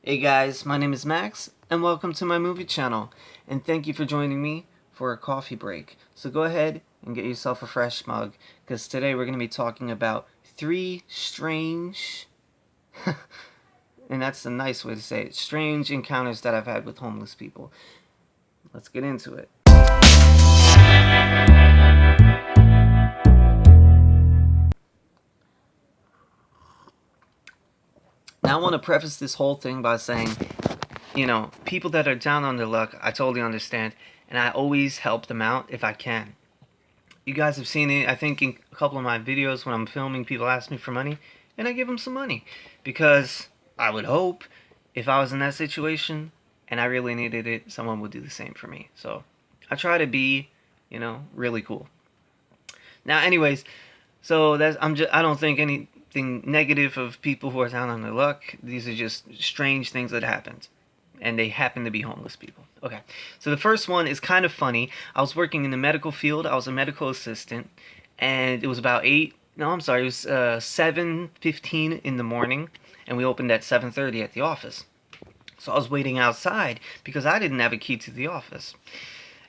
Hey guys, my name is Max, and welcome to my movie channel, and thank you for joining me for a coffee break. So go ahead and get yourself a fresh mug, because today we're going to be talking about three strange, and that's a nice way to say it, strange encounters that I've had with homeless people. Let's get into it. Now I want to preface this whole thing by saying, people that are down on their luck, I totally understand, and I always help them out if I can. You guys have seen it, I think, in a couple of my videos when I'm filming, people ask me for money, and I give them some money. Because I would hope, if I was in that situation, and I really needed it, someone would do the same for me. So, I try to be, really cool. Now, anyways, so I don't think anything negative of people who are down on their luck. These are just strange things that happened. And they happen to be homeless people. Okay, so the first one is kind of funny. I was working in the medical field. I was a medical assistant, and it was about 8. No, I'm sorry. It was 7:15 in the morning, and we opened at 7:30 at the office. So I was waiting outside because I didn't have a key to the office,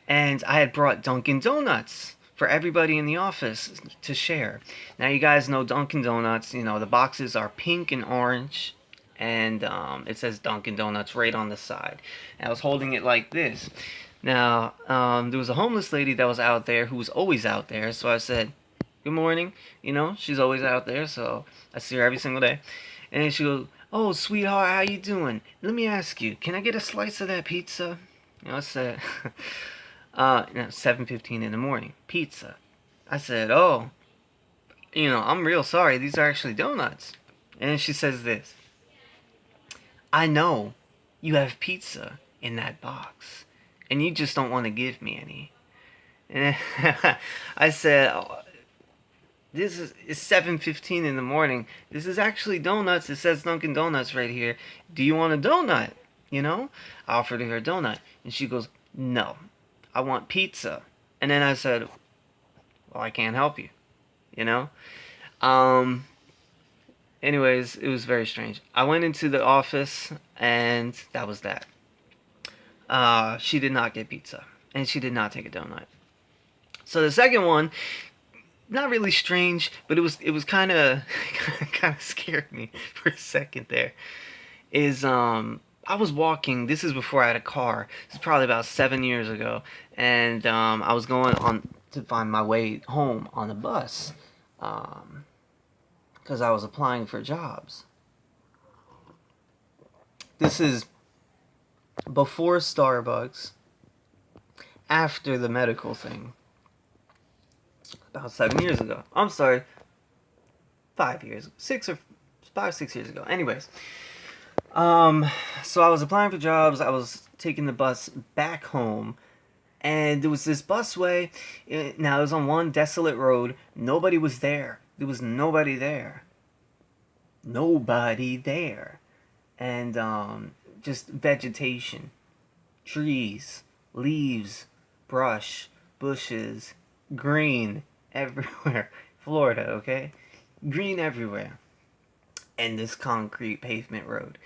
and I had brought Dunkin' Donuts for everybody in the office to share. Now you guys know Dunkin' Donuts. The boxes are pink and orange, and it says Dunkin' Donuts right on the side. And I was holding it like this. Now, there was a homeless lady that was out there who was always out there, so I said, good morning. She's always out there, so I see her every single day. And then she goes, oh, sweetheart, how you doing? Let me ask you, can I get a slice of that pizza? I said, 7:15 in the morning, pizza. I said, oh, I'm real sorry, these are actually donuts. And then she says this, I know you have pizza in that box, and you just don't want to give me any. And I said, oh, it's 7:15 in the morning. This is actually donuts. It says Dunkin' Donuts right here. Do you want a donut? I offered her a donut, and she goes, no, I want pizza. And then I said, well, I can't help you. You know. Anyways, it was very strange. I went into the office, and that was that. She did not get pizza, and she did not take a donut. So the second one, not really strange, but it was kind of scared me for a second there. Is I was walking. This is before I had a car. This is probably about 7 years ago, and I was going on to find my way home on the bus. Because I was applying for jobs. This is before Starbucks, after the medical thing. About 7 years ago. I'm sorry, 5 years, 6 years ago. Anyways, so I was applying for jobs. I was taking the bus back home, and there was this busway. Now it was on one desolate road. Nobody was there. There was nobody there. Nobody there. And just vegetation, trees, leaves, brush, bushes, green everywhere. Florida, okay? Green everywhere. And this concrete pavement road.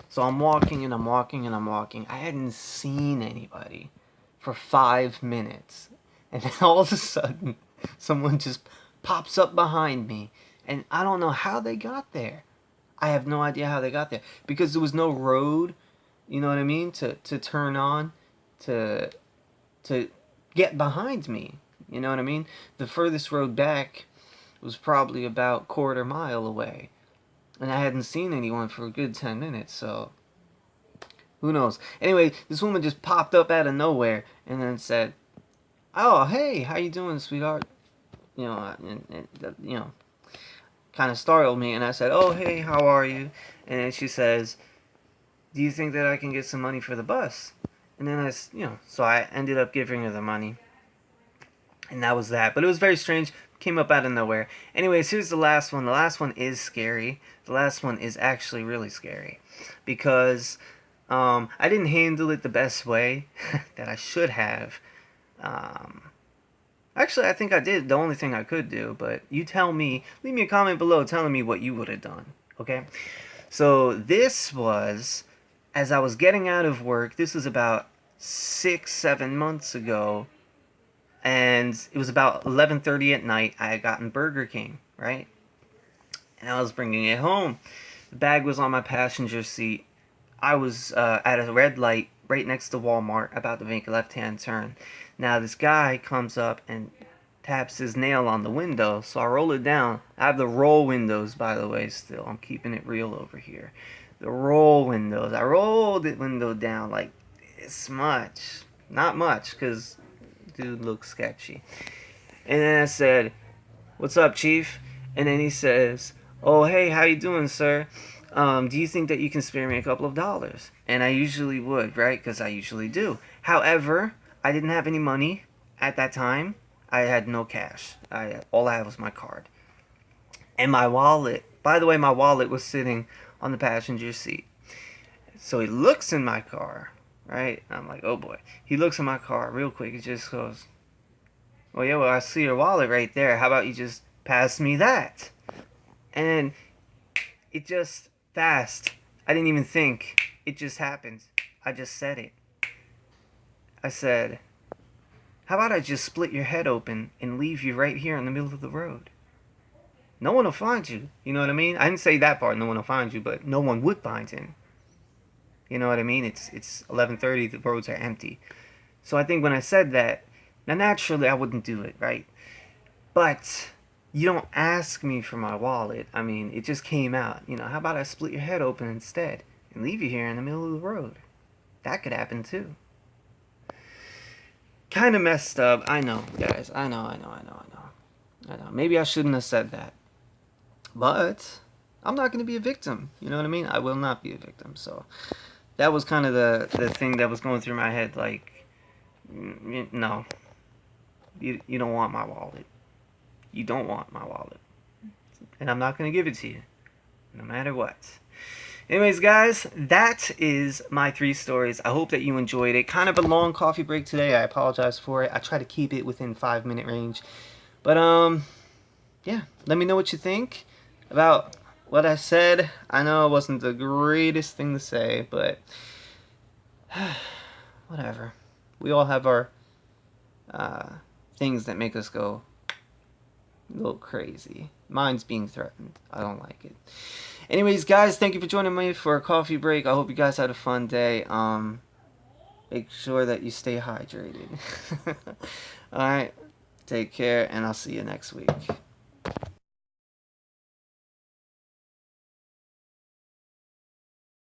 So I'm walking and I'm walking and I'm walking. I hadn't seen anybody for 5 minutes. And then all of a sudden, someone just pops up behind me. And I don't know how they got there. I have no idea how they got there. Because there was no road, you know what I mean, to turn on, to get behind me. You know what I mean? The furthest road back was probably about quarter mile away. And I hadn't seen anyone for a good 10 minutes, so who knows? Anyway, this woman just popped up out of nowhere and then said, oh, hey, how you doing, sweetheart? Kind of startled me, and I said, oh, hey, how are you? And then she says, do you think that I can get some money for the bus? And then so I ended up giving her the money. And that was that. But it was very strange. Came up out of nowhere. Anyways, here's the last one. The last one is scary. The last one is actually really scary. Because I didn't handle it the best way that I should have. Actually, I think I did the only thing I could do. But you tell me. Leave me a comment below telling me what you would have done. Okay? So this was as I was getting out of work, this was about 6, 7 months ago, and it was about 11:30 at night. I had gotten Burger King, right? And I was bringing it home. The bag was on my passenger seat. I was at a red light right next to Walmart, about to make a left-hand turn. Now this guy comes up and taps his nail on the window, so I roll it down. I have the roll windows, by the way, still. I'm keeping it real over here. The roll windows. I rolled the window down like this much. Not much, because dude looks sketchy. And then I said, "What's up, Chief?" And then he says, "Oh, hey, how you doing, sir? Do you think that you can spare me a couple of dollars?" And I usually would, right? Because I usually do. However, I didn't have any money at that time. I had no cash. All I had was my card and my wallet. By the way, my wallet was sitting on the passenger seat. So he looks in my car, right? I'm like, oh boy. He looks in my car real quick. He just goes, "Oh yeah, well I see your wallet right there. How about you just pass me that?" And it just fast. I didn't even think. It just happened. I just said it. I said, "How about I just split your head open and leave you right here in the middle of the road? No one will find you." You know what I mean? I didn't say that part, no one will find you, but no one would find him. You know what I mean? It's 11:30, the roads are empty. So I think when I said that, now naturally I wouldn't do it, right? But you don't ask me for my wallet. I mean, it just came out. How about I split your head open instead and leave you here in the middle of the road? That could happen too. Kind of messed up. I know, guys. I know. Maybe I shouldn't have said that. But I'm not going to be a victim. You know what I mean? I will not be a victim. So that was kind of the thing that was going through my head. Like, no. You don't want my wallet. You don't want my wallet. And I'm not going to give it to you. No matter what. Anyways, guys, that is my 3 stories. I hope that you enjoyed it. Kind of a long coffee break today. I apologize for it. I try to keep it within 5-minute range. But, yeah. Let me know what you think about what I said. I know it wasn't the greatest thing to say, but whatever. We all have our things that make us go a little crazy. Mine's being threatened. I don't like it. Anyways, guys, thank you for joining me for a coffee break. I hope you guys had a fun day. Make sure that you stay hydrated. Alright, take care, and I'll see you next week.